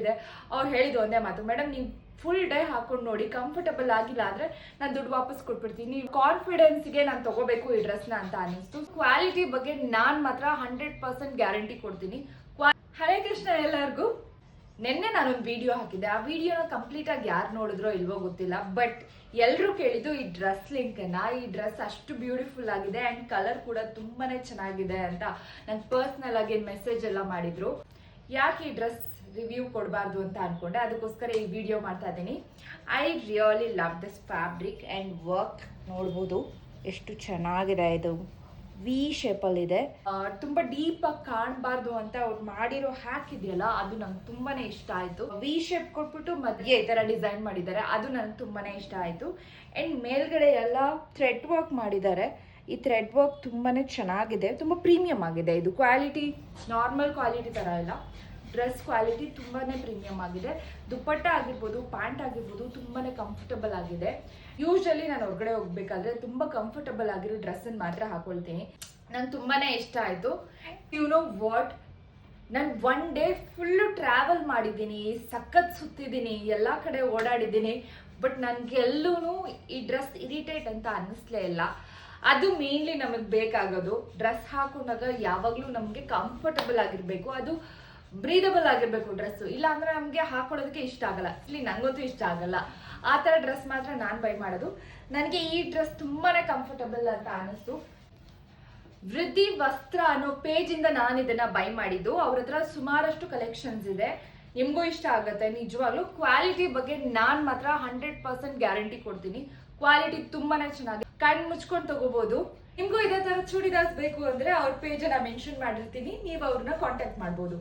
ಕೇಳಿದೆ. ಅವ್ರು ಹೇಳಿದ್ದು ಒಂದೇ ಮಾತು, ಮೇಡಮ್ ನೀವು ಫುಲ್ ಡೇ ಹಾಕೊಂಡು ನೋಡಿ, ಕಂಫರ್ಟಬಲ್ ಆಗಿಲ್ಲ ಅಂದರೆ ನಾನು ದುಡ್ಡು ವಾಪಸ್ ಕೊಟ್ಬಿಡ್ತೀನಿ. ಕಾನ್ಫಿಡೆನ್ಸ್ಗೆ ನಾನು ತಗೋಬೇಕು ಈ ಡ್ರೆಸ್ನ ಅಂತ ಅನ್ನಿಸ್ತು. ಕ್ವಾಲಿಟಿ ಬಗ್ಗೆ ನಾನು ಮಾತ್ರ 100% ಗ್ಯಾರಂಟಿ ಕೊಡ್ತೀನಿ. ಹರೇ ಕೃಷ್ಣ ಎಲ್ಲರಿಗೂ. ನಿನ್ನೆ ನಾನೊಂದು ವಿಡಿಯೋ ಹಾಕಿದ್ದೆ. ಆ ವಿಡಿಯೋನ ಕಂಪ್ಲೀಟಾಗಿ ಯಾರು ನೋಡಿದ್ರೋ ಇಲ್ವೋ ಗೊತ್ತಿಲ್ಲ, ಬಟ್ ಎಲ್ಲರೂ ಕೇಳಿದ್ದು ಈ ಡ್ರೆಸ್ ಲಿಂಕನ್ನು. ಈ ಡ್ರೆಸ್ ಅಷ್ಟು ಬ್ಯೂಟಿಫುಲ್ ಆಗಿದೆ ಆ್ಯಂಡ್ ಕಲರ್ ಕೂಡ ತುಂಬಾ ಚೆನ್ನಾಗಿದೆ ಅಂತ ನಂಗೆ ಪರ್ಸ್ನಲ್ ಆಗಿ ಮೆಸೇಜ್ ಎಲ್ಲ ಮಾಡಿದರು. ಯಾಕೆ ಈ ಡ್ರೆಸ್ ರಿವ್ಯೂ ಕೊಡಬಾರ್ದು ಅಂತ ಅಂದ್ಕೊಂಡೆ, ಅದಕ್ಕೋಸ್ಕರ ಈ ವಿಡಿಯೋ ಮಾಡ್ತಾ ಇದ್ದೀನಿ. I really love this fabric and work. ನೋಡ್ಬೋದು ಎಷ್ಟು ಚೆನ್ನಾಗಿದೆ. ಇದು ವಿ ಶೇಪಲ್ಲಿದೆ. ತುಂಬ ಡೀಪಾಗಿ ಕಾಣಬಾರ್ದು ಅಂತ ಅವ್ರು ಮಾಡಿರೋ ಹ್ಯಾಕ್ ಇದೆಯಲ್ಲ, ಅದು ನಂಗೆ ತುಂಬಾ ಇಷ್ಟ ಆಯಿತು. ವಿ ಶೇಪ್ ಕೊಟ್ಬಿಟ್ಟು ಮಧ್ಯೆ ಈ ಥರ ಡಿಸೈನ್ ಮಾಡಿದ್ದಾರೆ, ಅದು ನನಗೆ ತುಂಬಾ ಇಷ್ಟ ಆಯಿತು. ಆ್ಯಂಡ್ ಮೇಲ್ಗಡೆ ಎಲ್ಲ ಥ್ರೆಡ್ ವರ್ಕ್ ಮಾಡಿದ್ದಾರೆ. ಈ ಥ್ರೆಡ್ ವರ್ಕ್ ತುಂಬಾ ಚೆನ್ನಾಗಿದೆ, ತುಂಬ ಪ್ರೀಮಿಯಮ್ ಆಗಿದೆ. ಇದು ಕ್ವಾಲಿಟಿ ನಾರ್ಮಲ್ ಕ್ವಾಲಿಟಿ ಥರ ಇಲ್ಲ, ಡ್ರೆಸ್ ಕ್ವಾಲಿಟಿ ತುಂಬಾ ಪ್ರೀಮಿಯಮ್ ಆಗಿದೆ. ದುಪ್ಪಟ್ಟ ಆಗಿರ್ಬೋದು, ಪ್ಯಾಂಟ್ ಆಗಿರ್ಬೋದು ತುಂಬಾ ಕಂಫರ್ಟಬಲ್ ಆಗಿದೆ. ಯೂಶ್ವಲಿ ನಾನು ಹೊರಗಡೆ ಹೋಗ್ಬೇಕಾದ್ರೆ ತುಂಬ ಕಂಫರ್ಟಬಲ್ ಆಗಿರೋ ಡ್ರೆಸ್ಸನ್ನು ಮಾತ್ರ ಹಾಕೊಳ್ತೀನಿ. ನಂಗೆ ತುಂಬಾ ಇಷ್ಟ ಆಯಿತು. ಯು ನೋ ವಾಟ್, ನಾನು ಒನ್ ಡೇ ಫುಲ್ಲು ಟ್ರಾವೆಲ್ ಮಾಡಿದ್ದೀನಿ, ಸಖತ್ ಸುತ್ತಿದ್ದೀನಿ, ಎಲ್ಲ ಕಡೆ ಓಡಾಡಿದ್ದೀನಿ, ಬಟ್ ನನಗೆಲ್ಲೂ ಈ ಡ್ರೆಸ್ ಇರಿಟೇಟ್ ಅಂತ ಅನ್ನಿಸ್ಲೇ ಇಲ್ಲ. ಅದು ಮೇನ್ಲಿ ನಮಗೆ ಬೇಕಾಗೋದು. ಡ್ರೆಸ್ ಹಾಕೊಂಡಾಗ ಯಾವಾಗಲೂ ನಮಗೆ ಕಂಫರ್ಟಬಲ್ ಆಗಿರಬೇಕು, ಅದು ಬ್ರೀದಬಲ್ ಆಗಿರಬೇಕು ಡ್ರೆಸ್ಸು. ಇಲ್ಲ ಅಂದರೆ ನಮಗೆ ಹಾಕೊಳ್ಳೋದಕ್ಕೆ ಇಷ್ಟ ಆಗಲ್ಲ. ಇಲ್ಲಿ ನನಗಂತೂ ಇಷ್ಟ ಆಗಲ್ಲ. ಆ ಥರ ಡ್ರೆಸ್ ಮಾತ್ರ ನಾನು ಬೈ ಮಾಡೋದು. ನನಗೆ ಈ ಡ್ರೆಸ್ ತುಂಬಾ ಕಂಫರ್ಟಬಲ್ ಅಂತ ಅನ್ನಿಸ್ತು. ವೃದ್ಧಿ ವಸ್ತ್ರ ಅನ್ನೋ ಪೇಜಿಂದ ನಾನು ಇದನ್ನು ಬೈ ಮಾಡಿದ್ದು. ಅವ್ರ ಹತ್ರ ಸುಮಾರಷ್ಟು ಕಲೆಕ್ಷನ್ಸ್ ಇದೆ, ನಿಮಗೂ ಇಷ್ಟ ಆಗುತ್ತೆ ನಿಜವಾಗ್ಲೂ. ಕ್ವಾಲಿಟಿ ಬಗ್ಗೆ ನಾನು ಮಾತ್ರ 100% ಗ್ಯಾರಂಟಿ ಕೊಡ್ತೀನಿ. ಕ್ವಾಲಿಟಿ ತುಂಬಾ ಚೆನ್ನಾಗಿದೆ, ಕಣ್ಣು ಮುಚ್ಕೊಂಡು ತಗೋಬೋದು. ನಿಮಗೂ ಇದೇ ಥರ ಚೂಡಿದಾರ್ಸ್ ಬೇಕು ಅಂದರೆ ಅವ್ರ ಪೇಜನ್ನು ಮೆನ್ಷನ್ ಮಾಡಿರ್ತೀನಿ, ನೀವು ಅವ್ರನ್ನ ಕಾಂಟ್ಯಾಕ್ಟ್ ಮಾಡ್ಬೋದು.